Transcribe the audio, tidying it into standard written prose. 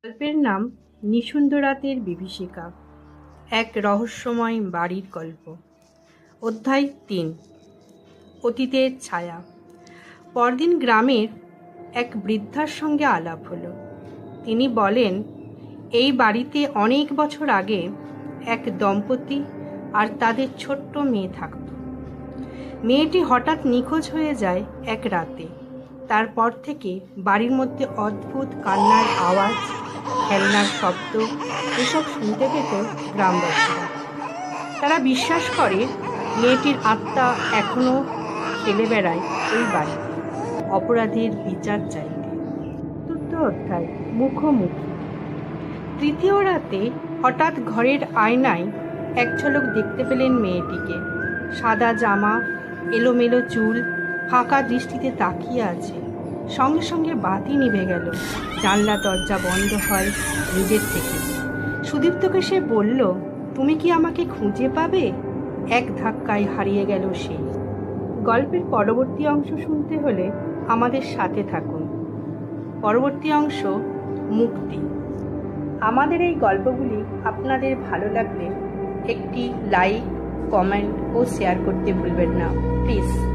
গল্পের নাম নিশুন্ধ রাতের বিভীষিকা। এক রহস্যময় বাড়ির গল্প। অধ্যায় ৩। অতীতের ছায়া। পরদিন গ্রামের এক বৃদ্ধার সঙ্গে আলাপ হলো। তিনি বলেন, এই বাড়িতে অনেক বছর আগে এক দম্পতি আর তাদের ছোট্ট মেয়ে থাকত। মেয়েটি হঠাৎ নিখোঁজ হয়ে যায় এক রাতে। তারপর থেকে বাড়ির মধ্যে অদ্ভুত কান্নার আওয়াজ, খেলনার শব্দ এসব শুনতে পেত গ্রামবাসীরা। তারা বিশ্বাস করে মেয়েটির আত্মা এখনো খেলে বেড়ায় ওই বাড়িতে, অপরাধীর বিচার চাইতে। চতুর্থ অধ্যায়, মুখোমুখি। তৃতীয় রাতে হঠাৎ ঘরের আয়নায় এক ঝলক দেখতে পেলেন মেয়েটিকে। সাদা জামা, এলোমেলো চুল, ফাঁকা দৃষ্টিতে তাকিয়ে আছে। সঙ্গে সঙ্গে বাতি নিভে গেল। জানলা দরজা বন্ধ হয় নিজের থেকে। সুদীপ্তকে সে বলল, তুমি কি আমাকে খুঁজে পাবে? এক ধাক্কায় হারিয়ে গেল সে। গল্পের পরবর্তী অংশ শুনতে হলে আমাদের সাথে থাকুন। পরবর্তী অংশ, মুক্তি। আমাদের এই গল্পগুলি আপনাদের ভালো লাগলে একটি লাইক, কমেন্ট ও শেয়ার করতে ভুলবেন না প্লিজ।